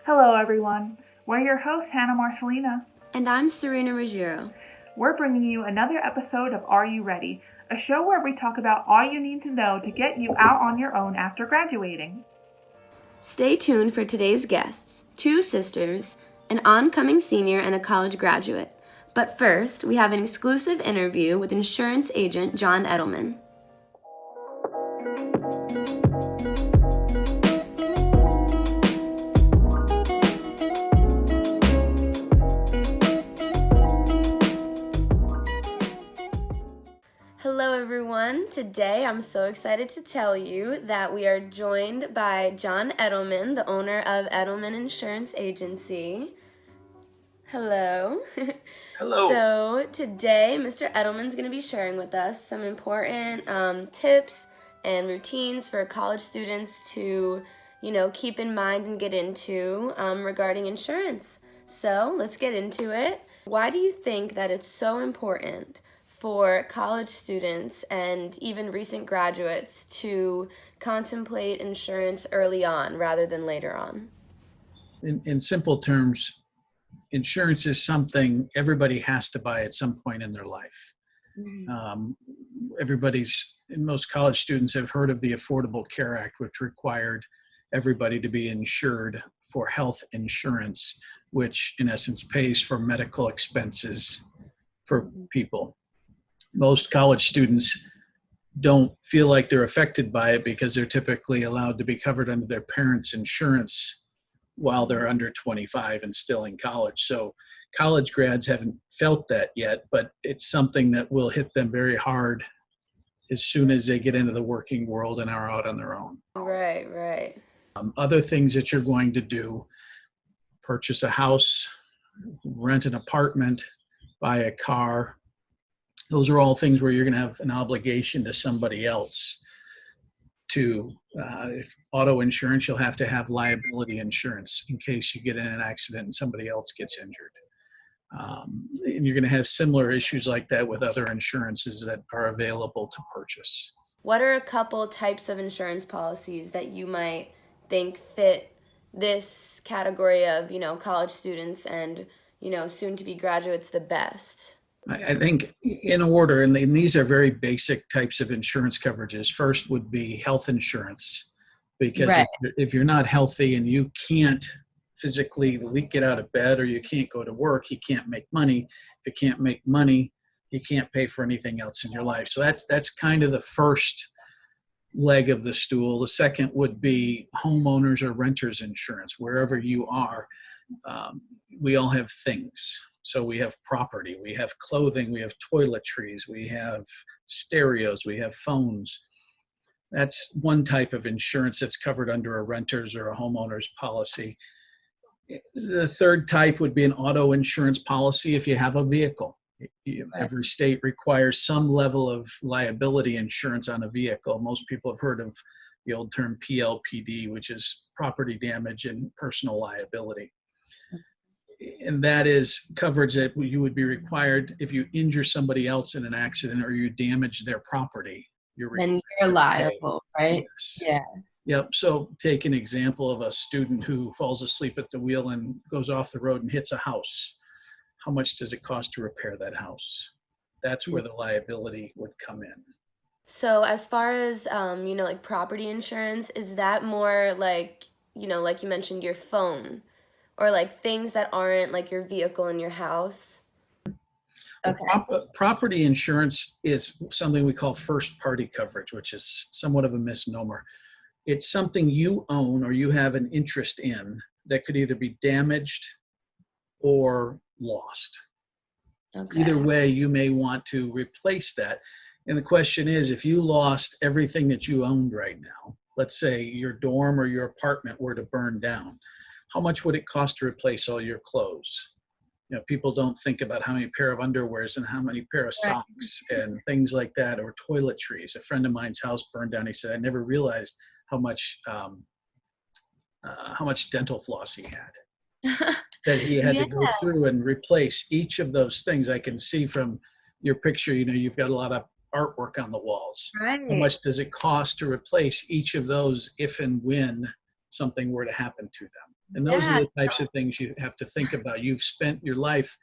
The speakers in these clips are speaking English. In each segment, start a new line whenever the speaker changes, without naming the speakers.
Hello, everyone. We're your hosts, Hannah Marcelina.
And I'm Serena Ruggiero.
We're bringing you another episode of Are You Ready? A show where we talk about all you need to know to get you out on your own after graduating.
Stay tuned for today's guests, two sisters, an oncoming senior, and a college graduate. But first, we have an exclusive interview with insurance agent John Edelman. Hello everyone. Today I'm so excited to tell you that we are joined by John Edelman, the owner of Edelman Insurance Agency. Hello.
Hello.
So today Mr. Edelman's going to be sharing with us some important tips and routines for college students to, keep in mind and get into regarding insurance. So let's get into it. Why do you think that it's so important for college students and even recent graduates to contemplate insurance early on rather than later on?
In simple terms, insurance is something everybody has to buy at some point in their life.
Mm-hmm.
Most college students have heard of the Affordable Care Act, which required everybody to be insured for health insurance, which in essence pays for medical expenses for people. Most college students don't feel like they're affected by it because they're typically allowed to be covered under their parents' insurance while they're under 25 and still in college. So college grads haven't felt that yet, but it's something that will hit them very hard as soon as they get into the working world and are out on their own.
Right.
Other things that you're going to do: purchase a house, rent an apartment, buy a car. Those are all things where you're going to have an obligation to somebody else. If auto insurance, you'll have to have liability insurance in case you get in an accident and somebody else gets injured. And you're going to have similar issues like that with other insurances that are available to purchase.
What are a couple types of insurance policies that you might think fit this category of, college students and, soon-to-be graduates the best?
I think in order, and these are very basic types of insurance coverages. First would be health insurance, because
Right.
if you're not healthy and you can't physically get out of bed, or you can't go to work, you can't make money. If you can't make money, you can't pay for anything else in your life. So that's kind of the first leg of the stool. The second would be homeowners or renters insurance. Wherever you are, we all have things. So we have property, we have clothing, we have toiletries, we have stereos, we have phones. That's one type of insurance that's covered under a renter's or a homeowner's policy. The third type would be an auto insurance policy if you have a vehicle. Every state requires some level of liability insurance on a vehicle. Most people have heard of the old term PLPD, which is property damage and personal liability. And that is coverage that you would be required if you injure somebody else in an accident or you damage their property.
Then you're liable, right?
Yes.
Yeah.
Yep. So take an example of a student who falls asleep at the wheel and goes off the road and hits a house. How much does it cost to repair that house? That's where the liability would come in.
So as far as, like property insurance, is that more like, like you mentioned, your phone? Or like things that aren't like your vehicle in your house?
Okay.
Property insurance is something we call first party coverage, which is somewhat of a misnomer. It's something you own or you have an interest in that could either be damaged or lost.
Okay.
Either way, you may want to replace that. And the question is, if you lost everything that you owned right now, let's say your dorm or your apartment were to burn down, how much would it cost to replace all your clothes? People don't think about how many pair of underwears and how many pair of socks and things like that, or toiletries. A friend of mine's house burned down. He said, I never realized how much dental floss he had, that he had to go through and replace each of those things. I can see from your picture, you've got a lot of artwork on the walls.
Right.
How much does it cost to replace each of those if and when something were to happen to them. And those are the types of things you have to think about. You've spent your life,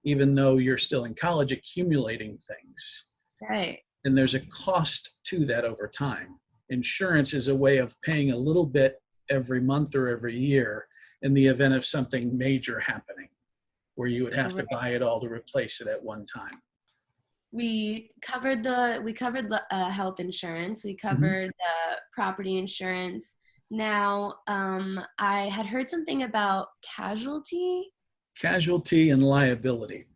even though you're still in college, accumulating things.
Right.
And there's a cost to that over time. Insurance is a way of paying a little bit every month or every year in the event of something major happening, where you would have to buy it all to replace it at one time.
We covered the health insurance. We covered the property insurance. Now, I had heard something about casualty.
Casualty and liability.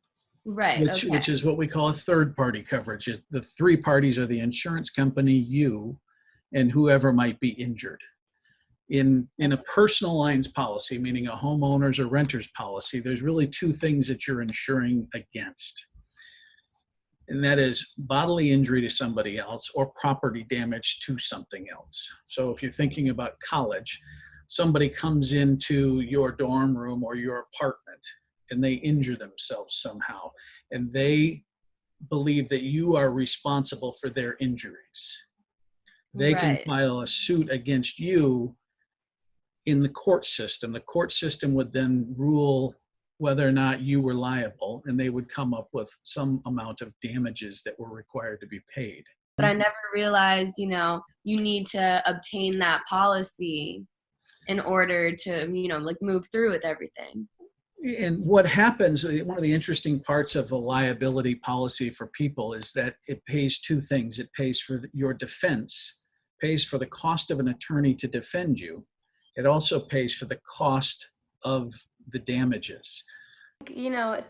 Right.
Which is what we call a third-party coverage. The three parties are the insurance company, you, and whoever might be injured. In a personal lines policy, meaning a homeowner's or renter's policy, there's really two things that you're insuring against. And that is bodily injury to somebody else or property damage to something else. So if you're thinking about college, somebody comes into your dorm room or your apartment and they injure themselves somehow, and they believe that you are responsible for their injuries. They can file a suit against you in the court system. The court system would then rule whether or not you were liable, and they would come up with some amount of damages that were required to be paid.
But I never realized, you need to obtain that policy in order to, move through with everything.
And what happens, one of the interesting parts of the liability policy for people is that it pays two things. It pays for your defense, pays for the cost of an attorney to defend you. It also pays for the cost of the damages.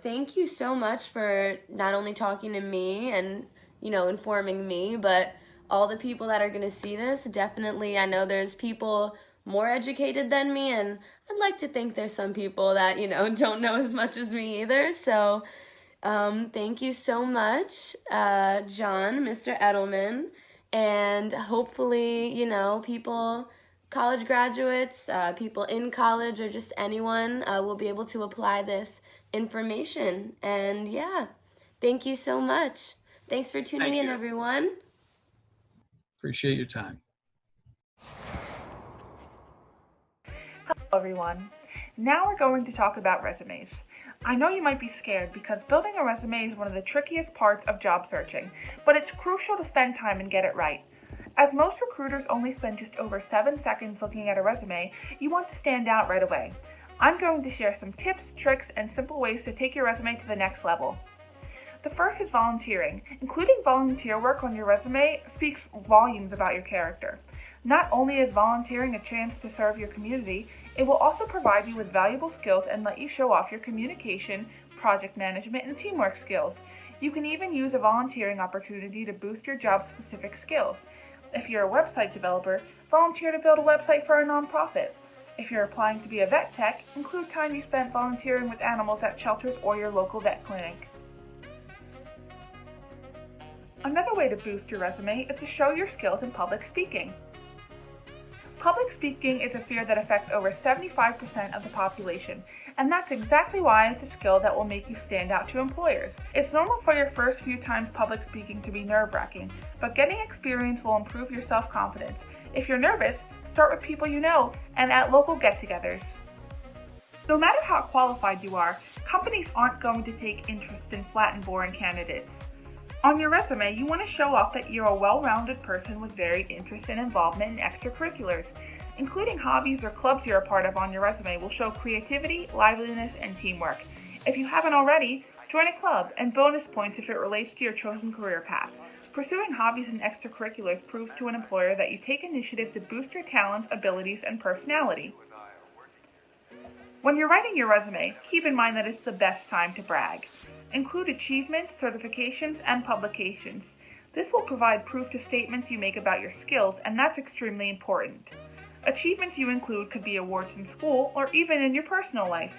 Thank you so much for not only talking to me and, informing me, but all the people that are going to see this. Definitely, I know there's people more educated than me, and I'd like to think there's some people that, don't know as much as me either. So thank you so much, John, Mr. Edelman, and hopefully, people, college graduates, people in college, or just anyone will be able to apply this information. And yeah, thank you so much. Thanks for tuning in, everyone.
Appreciate your time.
Hello, everyone. Now we're going to talk about resumes. I know you might be scared because building a resume is one of the trickiest parts of job searching, but it's crucial to spend time and get it right. As most recruiters only spend just over 7 seconds looking at a resume, you want to stand out right away. I'm going to share some tips, tricks, and simple ways to take your resume to the next level. The first is volunteering. Including volunteer work on your resume speaks volumes about your character. Not only is volunteering a chance to serve your community, it will also provide you with valuable skills and let you show off your communication, project management, and teamwork skills. You can even use a volunteering opportunity to boost your job-specific skills. If you're a website developer, volunteer to build a website for a nonprofit. If you're applying to be a vet tech, include time you spent volunteering with animals at shelters or your local vet clinic. Another way to boost your resume is to show your skills in public speaking. Public speaking is a fear that affects over 75% of the population, and that's exactly why it's a skill that will make you stand out to employers. It's normal for your first few times public speaking to be nerve-wracking, but getting experience will improve your self-confidence. If you're nervous, start with people you know and at local get-togethers. No matter how qualified you are, companies aren't going to take interest in flat and boring candidates. On your resume, you want to show off that you're a well-rounded person with varied interests and involvement in extracurriculars. Including hobbies or clubs you're a part of on your resume will show creativity, liveliness, and teamwork. If you haven't already, join a club and bonus points if it relates to your chosen career path. Pursuing hobbies and extracurriculars proves to an employer that you take initiative to boost your talents, abilities, and personality. When you're writing your resume, keep in mind that it's the best time to brag. Include achievements, certifications, and publications. This will provide proof to statements you make about your skills, and that's extremely important. Achievements you include could be awards in school or even in your personal life.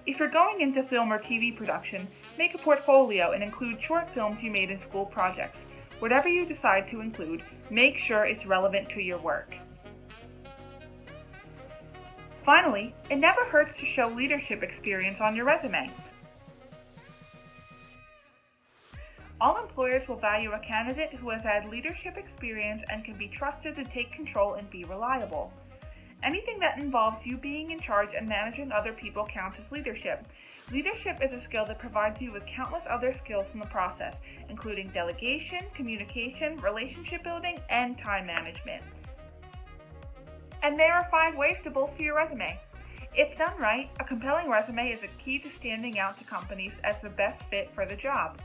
If you're going into film or TV production, make a portfolio and include short films you made in school projects. Whatever you decide to include, make sure it's relevant to your work. Finally, it never hurts to show leadership experience on your resume. All employers will value a candidate who has had leadership experience and can be trusted to take control and be reliable. Anything that involves you being in charge and managing other people counts as leadership. Leadership is a skill that provides you with countless other skills in the process, including delegation, communication, relationship building, and time management. And there are 5 ways to bolster your resume. If done right, a compelling resume is a key to standing out to companies as the best fit for the job.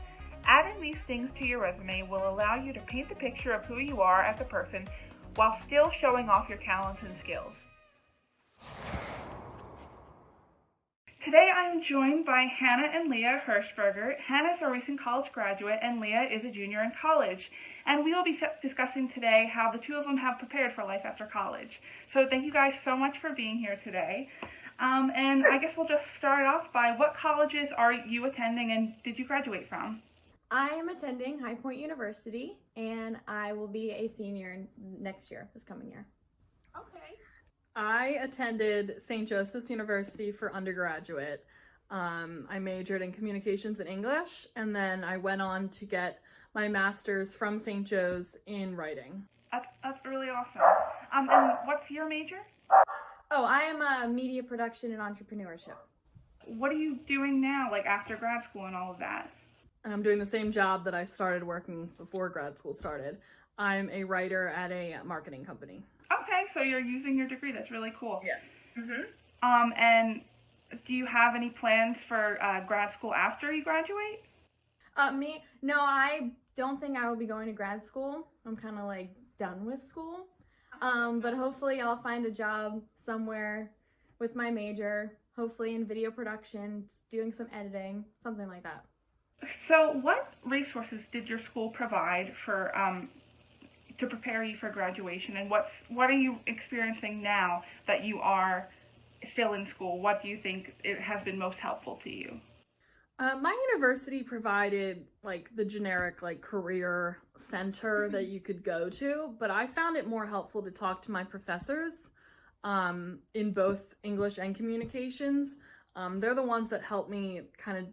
Adding these things to your resume will allow you to paint the picture of who you are as a person while still showing off your talents and skills. Today I am joined by Hannah and Leah Hirschberger. Hannah is a recent college graduate and Leah is a junior in college. And we will be discussing today how the two of them have prepared for life after college. So thank you guys so much for being here today. And I guess we'll just start off by what colleges are you attending and did you graduate from?
I am attending High Point University, and I will be a senior next year, this coming year.
Okay.
I attended St. Joseph's University for undergraduate. I majored in communications and English, and then I went on to get my master's from St. Joe's in writing.
That's really awesome. And what's your major?
Oh, I am a media production and entrepreneurship.
What are you doing now, like after grad school and all of that?
And I'm doing the same job that I started working before grad school started. I'm a writer at a marketing company.
Okay, so you're using your degree. That's really cool.
Yeah.
Mm-hmm. And do you have any plans for grad school after you graduate?
Me? No, I don't think I will be going to grad school. I'm kind of like done with school. But hopefully I'll find a job somewhere with my major, hopefully in video production, doing some editing, something like that.
So what resources did your school provide for to prepare you for graduation, and what are you experiencing now that you are still in school? What do you think it has been most helpful to you?
My university provided like the generic like career center that you could go to, but I found it more helpful to talk to my professors in both English and communications. They're the ones that helped me kind of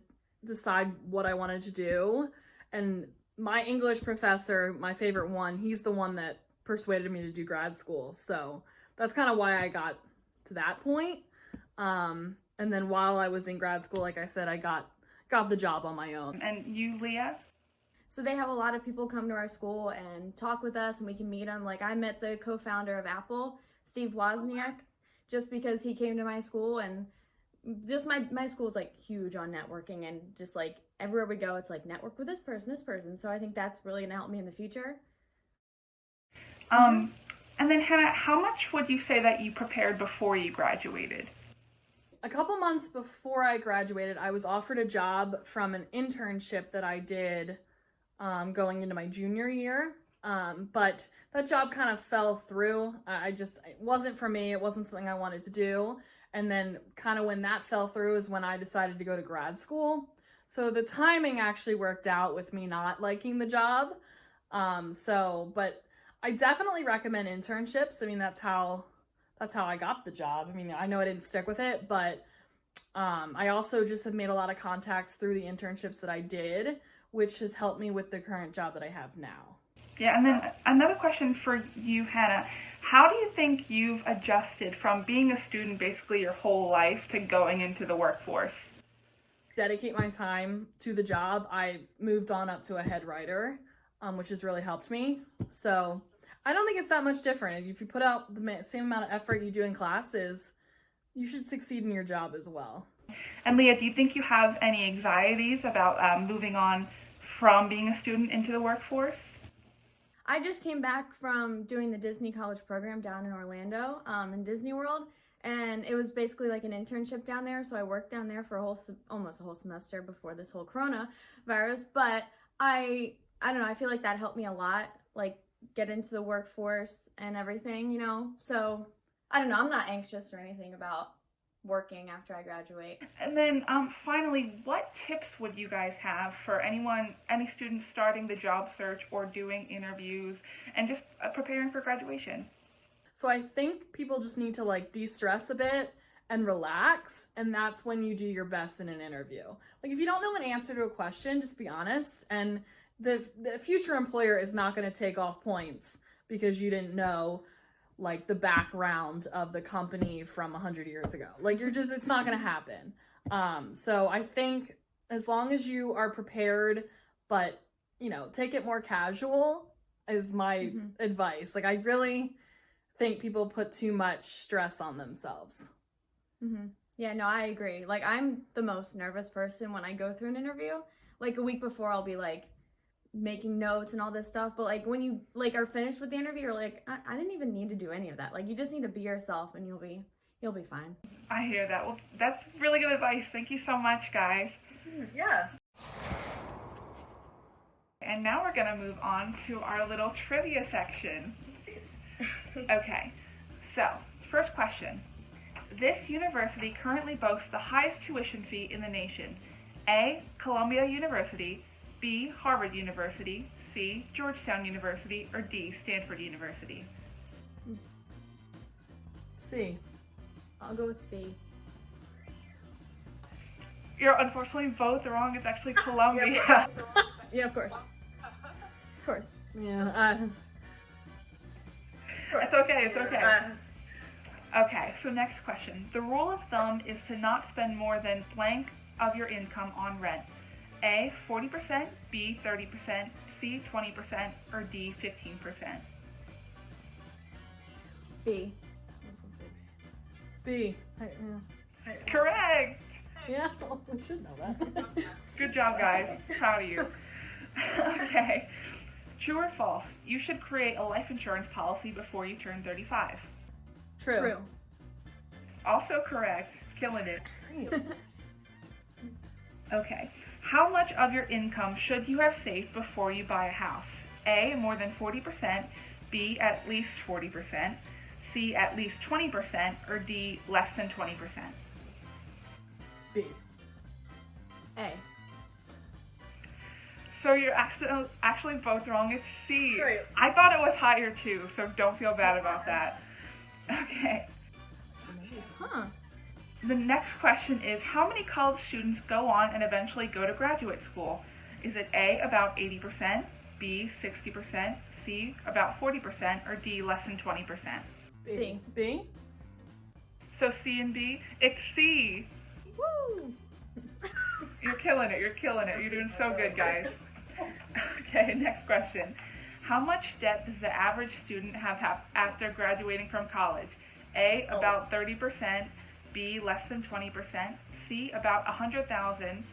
decide what I wanted to do. And my English professor, my favorite one, he's the one that persuaded me to do grad school. So that's kind of why I got to that point. And then while I was in grad school, like I said, I got the job on my own.
And you, Leah?
So they have a lot of people come to our school and talk with us, and we can meet them. Like I met the co-founder of Apple, Steve Wozniak, just because he came to my school, and just my school is like huge on networking, and just like everywhere we go, it's like network with this person. So I think that's really gonna help me in the future.
And then Hannah, how much would you say that you prepared before you graduated?
A couple months before I graduated, I was offered a job from an internship that I did going into my junior year. But that job kind of fell through. It wasn't for me. It wasn't something I wanted to do. And then kind of when that fell through is when I decided to go to grad school. So the timing actually worked out with me not liking the job. But I definitely recommend internships. I mean, that's how I got the job. I mean, I know I didn't stick with it, but I also just have made a lot of contacts through the internships that I did, which has helped me with the current job that I have now.
Yeah, and then another question for you, Hannah. How do you think you've adjusted from being a student basically your whole life to going into the workforce?
Dedicate my time to the job. I've moved on up to a head writer, which has really helped me. So I don't think it's that much different. If you put out the same amount of effort you do in classes, you should succeed in your job as well.
And Leah, do you think you have any anxieties about moving on from being a student into the workforce?
I just came back from doing the Disney College program down in Orlando, in Disney World, and it was basically like an internship down there. So I worked down there for almost a whole semester before this whole coronavirus. But I don't know, I feel like that helped me a lot, like get into the workforce and everything, you know. So I don't know, I'm not anxious or anything about working after I graduate.
And then finally, what tips would you guys have for any students starting the job search or doing interviews and just preparing for graduation?
So I think people just need to like de-stress a bit and relax, and that's when you do your best in an interview. Like if you don't know an answer to a question, just be honest, and the future employer is not going to take off points because you didn't know like the background of the company from 100 years ago. Like it's not going to happen. So I think as long as you are prepared, but take it more casual is my advice. Like I really think people put too much stress on themselves.
Yeah, no, I agree. Like I'm the most nervous person when I go through an interview. Like a week before I'll be like making notes and all this stuff, but like when you like are finished with the interview, you're like, I didn't even need to do any of that. Like you just need to be yourself and you'll be fine.
I hear that. Well, that's really good advice. Thank you so much, guys.
Yeah.
And now we're going to move on to our little trivia section. Okay, so first question. This university currently boasts the highest tuition fee in the nation. A, Columbia University, B, Harvard University, C, Georgetown University, or D, Stanford University.
C.
I'll go with B.
You're unfortunately both wrong. It's actually Columbia.
Yeah, of course. Of course.
Yeah.
It's okay, it's okay. Okay, so next question. The rule of thumb is to not spend more than blank of your income on rent. A, 40%, B, 30%, C, 20%, or D, 15%.
B.
B.
Correct!
Yeah, we should know that.
Good job, guys. Proud of you. Okay. True or false? You should create a life insurance policy before you turn 35.
True.
Also correct. Killing it. Okay. How much of your income should you have saved before you buy a house? A, more than 40%, B, at least 40%, C, at least 20%, or D, less than 20%.
B.
A.
So you're actually both wrong. It's C. I thought it was higher too, so don't feel bad about that. Okay.
Huh.
The next question is, how many college students go on and eventually go to graduate school? Is it A, about 80%, B, 60%, C, about 40%, or D, less than 20%?
C.
B?
So C and B? It's C.
Woo!
You're killing it. You're killing it. You're doing so good, guys. Okay, next question. How much debt does the average student have after graduating from college? A, about 30%, B, less than 20%, C, about 100,000,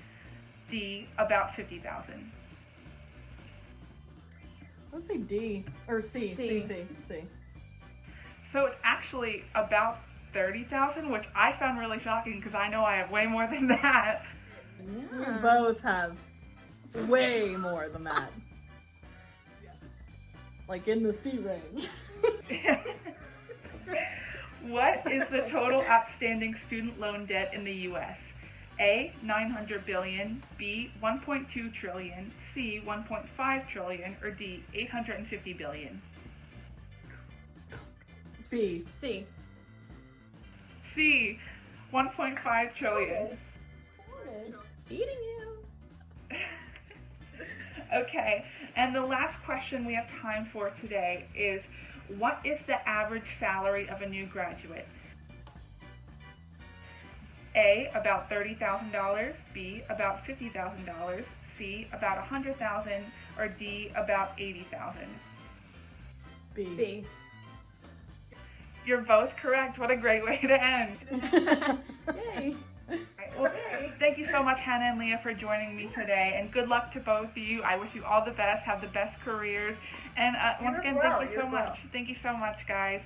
D, about 50,000.
Let's say D. Or C.
C.
C.
So it's actually about 30,000, which I found really shocking because I know I have way more than that.
We both have way more than that. Like in the C range.
What is the total outstanding student loan debt in the U.S.? A, 900 billion, B, 1.2 trillion, C, 1.5 trillion, or D, 850 billion?
B.
C.
C, 1.5 trillion.
Beating you.
Okay, and the last question we have time for today is, what is the average salary of a new graduate? A, about $30,000, B, about $50,000, C, about $100,000, or D, about $80,000?
B.
B.
You're both correct. What a great way to end.
Yay.
Well, thank you so much, Hannah and Leah, for joining me today, and good luck to both of you. I wish you all the best. Have the best careers. And once again, thank you so much. Thank you so much, guys.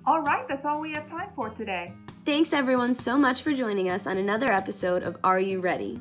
All right, that's all we have time for today.
Thanks everyone so much for joining us on another episode of Are You Ready?